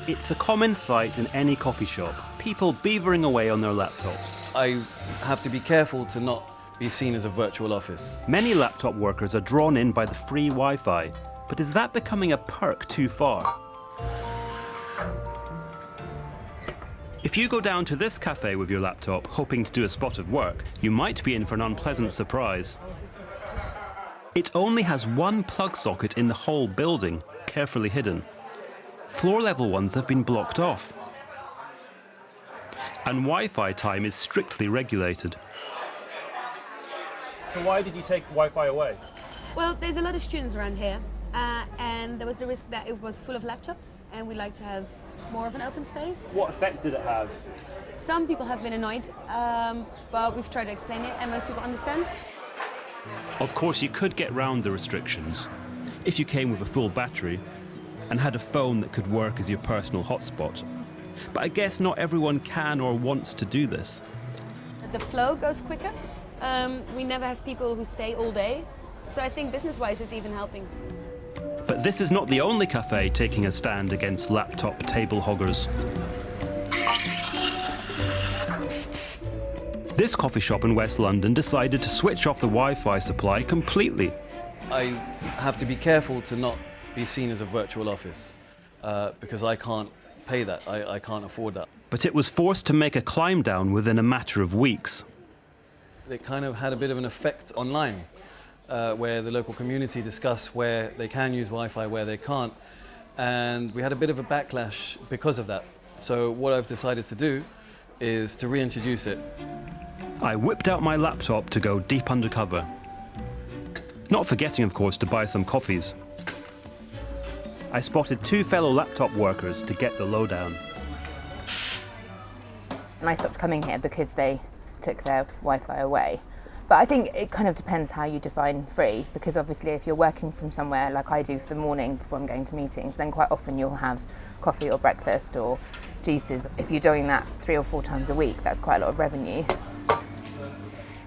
It's a common sight in any coffee shop, people beavering away on their laptops. I have to be careful to not be seen as a virtual office. Many laptop workers are drawn in by the free Wi-Fi, but is that becoming a perk too far? If you go down to this cafe with your laptop, hoping to do a spot of work, you might be in for an unpleasant surprise. It only has one plug socket in the whole building, carefully hidden. Floor-level ones have been blocked off. And Wi-Fi time is strictly regulated. So why did you take Wi-Fi away? Well, there's a lot of students around here, and there was the risk that it was full of laptops, and we like to have more of an open space. What effect did it have? Some people have been annoyed, but we've tried to explain it, and most people understand. Of course, you could get round the restrictions. If you came with a full battery and had a phone that could work as your personal hotspot. But I guess not everyone can or wants to do this. The flow goes quicker. We never have people who stay all day, so I think business-wise it's even helping. But this is not the only cafe taking a stand against laptop table hoggers. This coffee shop in West London decided to switch off the Wi-Fi supply completely. I have to be careful to not be seen as a virtual office because I can't pay that. I can't afford that. But it was forced to make a climb down within a matter of weeks. It kind of had a bit of an effect online where the local community discussed where they can use Wi-Fi, where they can't. And we had a bit of a backlash because of that. So what I've decided to do is to reintroduce it. I whipped out my laptop to go deep undercover. Not forgetting, of course, to buy some coffees. I spotted two fellow laptop workers to get the lowdown. And I stopped coming here because they took their Wi-Fi away. But I think it kind of depends how you define free, because obviously if you're working from somewhere like I do for the morning before I'm going to meetings, then quite often you'll have coffee or breakfast or juices. If you're doing that 3 or 4 times a week, that's quite a lot of revenue.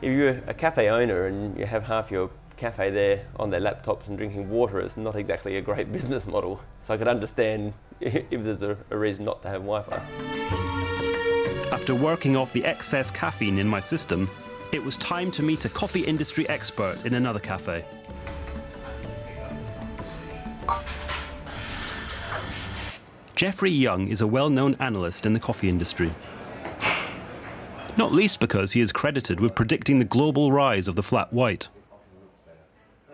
If you're a cafe owner and you have half your cafe there on their laptops and drinking water, it's not exactly a great business model. So I could understand if there's a reason not to have Wi-Fi. After working off the excess caffeine in my system, it was time to meet a coffee industry expert in another cafe. Jeffrey Young is a well-known analyst in the coffee industry. Not least because he is credited with predicting the global rise of the flat white.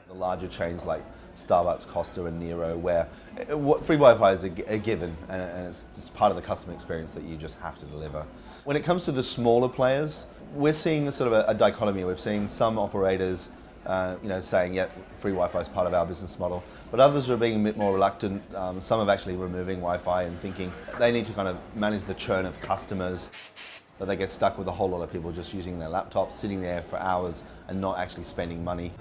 The larger chains like Starbucks, Costa and Nero, where free Wi-Fi is a given and it's just part of the customer experience that you just have to deliver. When it comes to the smaller players, we're seeing a sort of a dichotomy. We're seeing some operators saying, yeah, free Wi-Fi is part of our business model, but others are being a bit more reluctant. Some are actually removing Wi-Fi and thinking they need to kind of manage the churn of customers, that they get stuck with a whole lot of people just using their laptops, sitting there for hours and not actually spending money.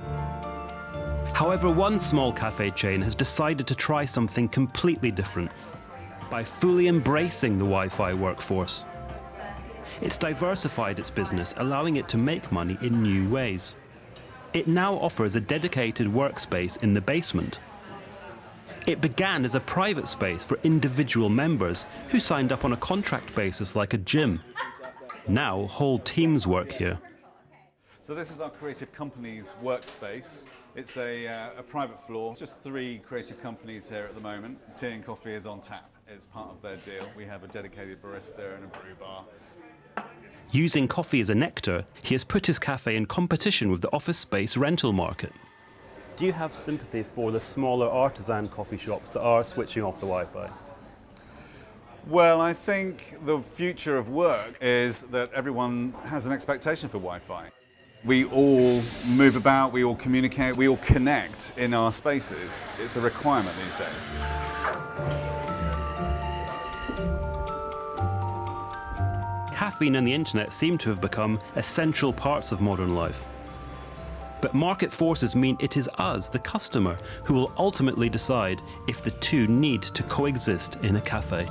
However, one small cafe chain has decided to try something completely different by fully embracing the Wi-Fi workforce. It's diversified its business, allowing it to make money in new ways. It now offers a dedicated workspace in the basement. It began as a private space for individual members who signed up on a contract basis like a gym. Now whole teams work here. So this is our creative companies workspace. It's a private floor. It's just 3 creative companies here at the moment. Tea and coffee is on tap. It's part of their deal. We have a dedicated barista and a brew bar. Using coffee as a nectar, he has put his cafe in competition with the office space rental market. Do you have sympathy for the smaller artisan coffee shops that are switching off the Wi-Fi? Well, I think the future of work is that everyone has an expectation for Wi-Fi. We all move about, we all communicate, we all connect in our spaces. It's a requirement these days. Caffeine and the internet seem to have become essential parts of modern life. But market forces mean it is us, the customer, who will ultimately decide if the two need to coexist in a cafe.